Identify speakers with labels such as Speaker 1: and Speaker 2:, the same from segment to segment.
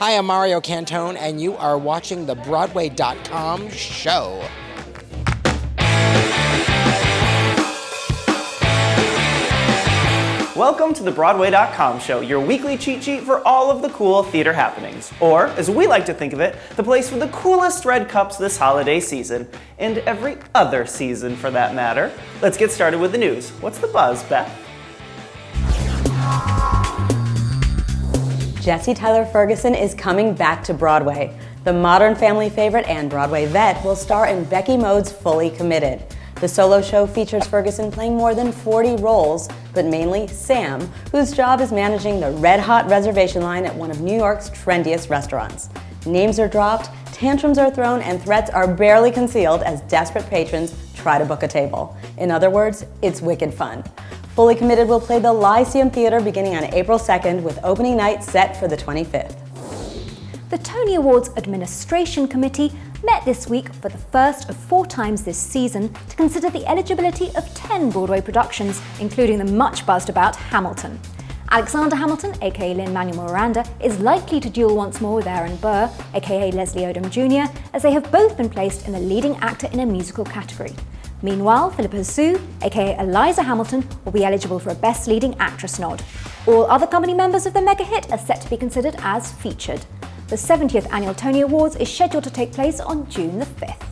Speaker 1: Hi, I'm Mario Cantone, and you are watching the Broadway.com show.
Speaker 2: Welcome to the Broadway.com show, your weekly cheat sheet for all of the cool theater happenings. Or, as we like to think of it, the place with the coolest red cups this holiday season. And every other season, for that matter. Let's get started with the news. What's the buzz, Beth?
Speaker 3: Jessie Tyler Ferguson is coming back to Broadway. The modern family favorite and Broadway vet will star in Becky Mode's Fully Committed. The solo show features Ferguson playing more than 40 roles, but mainly Sam, whose job is managing the red-hot reservation line at one of New York's trendiest restaurants. Names are dropped, tantrums are thrown, and threats are barely concealed as desperate patrons try to book a table. In other words, it's wicked fun. Fully Committed will play the Lyceum Theater beginning on April 2nd with opening night set for the 25th.
Speaker 4: The Tony Awards Administration Committee met this week for the first of 4 times this season to consider the eligibility of 10 Broadway productions, including the much buzzed about Hamilton. Alexander Hamilton, aka Lin-Manuel Miranda, is likely to duel once more with Aaron Burr, aka Leslie Odom Jr., as they have both been placed in the leading actor in a musical category. Meanwhile, Philippa Soo, aka Eliza Hamilton, will be eligible for a Best Leading Actress nod. All other company members of the mega hit are set to be considered as featured. The 70th Annual Tony Awards is scheduled to take place on June the 5th.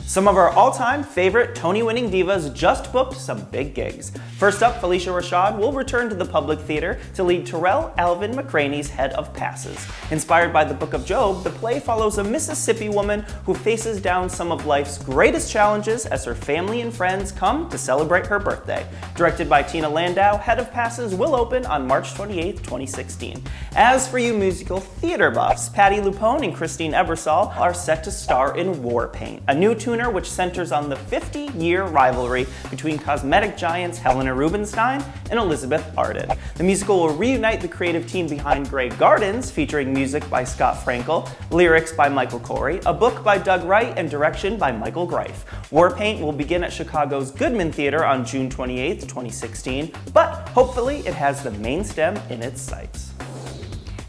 Speaker 2: Some of our all-time favorite Tony-winning divas just booked some big gigs. First up, Felicia Rashad will return to the Public Theater to lead Terrell Alvin McCraney's Head of Passes. Inspired by the Book of Job, the play follows a Mississippi woman who faces down some of life's greatest challenges as her family and friends come to celebrate her birthday. Directed by Tina Landau, Head of Passes will open on March 28, 2016. As for you musical theater buffs, Patti LuPone and Christine Ebersol are set to star in War Paint, a new tuner which centers on the 50-year rivalry between cosmetic giants Helena Rubinstein and Elizabeth Arden. The musical will reunite the creative team behind Grey Gardens, featuring music by Scott Frankel, lyrics by Michael Corey, a book by Doug Wright, and direction by Michael Greif. War Paint will begin at Chicago's Goodman Theater on June 28, 2016, but hopefully it has the main stem in its sights.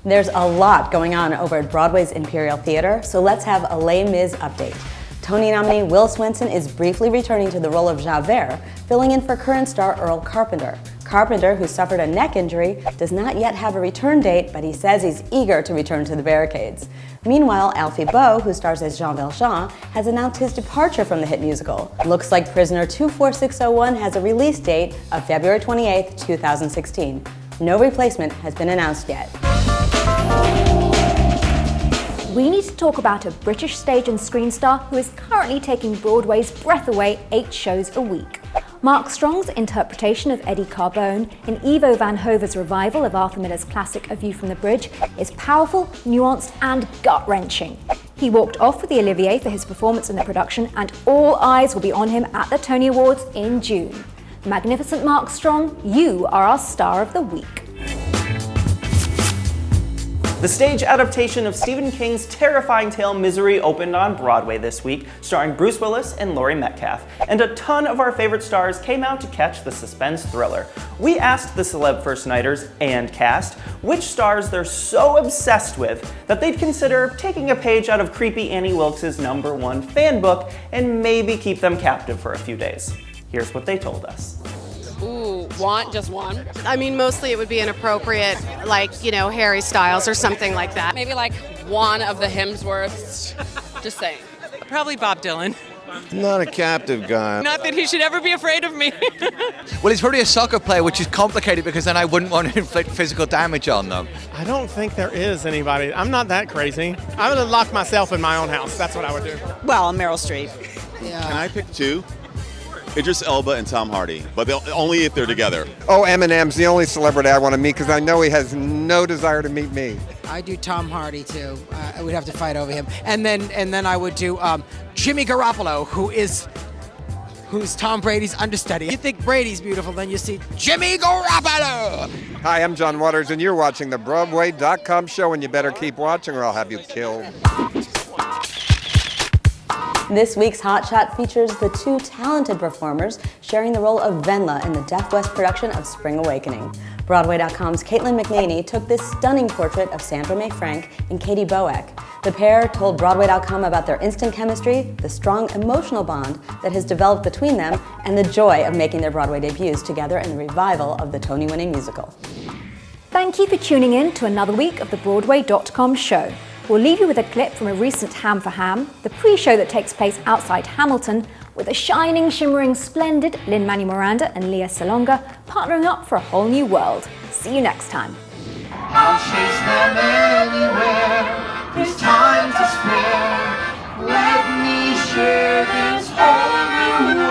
Speaker 3: There's a lot going on over at Broadway's Imperial Theater, so let's have a Les Mis update. Tony nominee Will Swenson is briefly returning to the role of Javert, filling in for current star Earl Carpenter. Carpenter, who suffered a neck injury, does not yet have a return date, but he says he's eager to return to the barricades. Meanwhile, Alfie Boe, who stars as Jean Valjean, has announced his departure from the hit musical. Looks like Prisoner 24601 has a release date of February 28, 2016. No replacement has been announced yet.
Speaker 4: We need to talk about a British stage and screen star who is currently taking Broadway's breath away 8 shows a week. Mark Strong's interpretation of Eddie Carbone in Ivo Van Hove's revival of Arthur Miller's classic A View from the Bridge is powerful, nuanced, and gut-wrenching. He walked off with the Olivier for his performance in the production, and all eyes will be on him at the Tony Awards in June. Magnificent Mark Strong, you are our star of the week.
Speaker 2: The stage adaptation of Stephen King's terrifying tale Misery opened on Broadway this week, starring Bruce Willis and Laurie Metcalf, and a ton of our favorite stars came out to catch the suspense thriller. We asked the celeb first nighters and cast which stars they're so obsessed with that they'd consider taking a page out of creepy Annie Wilkes' #1 fan book and maybe keep them captive for a few days. Here's what they told us.
Speaker 5: Ooh, just one? I mean, mostly it would be inappropriate, like, Harry Styles or something like that. Maybe like one of the Hemsworths, just saying.
Speaker 6: Probably Bob Dylan.
Speaker 7: Not a captive guy.
Speaker 6: Not that he should ever be afraid of me.
Speaker 8: Well, he's probably a soccer player, which is complicated because then I wouldn't want to inflict physical damage on them.
Speaker 9: I don't think there is anybody. I'm not that crazy. I would lock myself in my own house. That's what I would do.
Speaker 6: Well, Meryl Streep.
Speaker 7: Yeah. Can I pick 2? Idris Elba and Tom Hardy, but only if they're together.
Speaker 10: Oh, Eminem's the only celebrity I want to meet because I know he has no desire to meet me.
Speaker 11: I do Tom Hardy too. I would have to fight over him, and then I would do Jimmy Garoppolo, who's Tom Brady's understudy. You think Brady's beautiful, then you see Jimmy Garoppolo.
Speaker 10: Hi, I'm John Waters, and you're watching the Broadway.com show, and you better keep watching or I'll have you killed.
Speaker 3: This week's Hot Shot features the 2 talented performers sharing the role of Venla in the Deaf West production of Spring Awakening. Broadway.com's Caitlin McNaney took this stunning portrait of Sandra Mae Frank and Katie Boeck. The pair told Broadway.com about their instant chemistry, the strong emotional bond that has developed between them, and the joy of making their Broadway debuts together in the revival of the Tony-winning musical.
Speaker 4: Thank you for tuning in to another week of the Broadway.com show. We'll leave you with a clip from a recent Ham for Ham, the pre-show that takes place outside Hamilton, with a shining, shimmering, splendid Lin-Manuel Miranda and Lea Salonga partnering up for a whole new world. See you next time.
Speaker 12: I'll chase them anywhere. There's time to spare. Let me share this whole new world.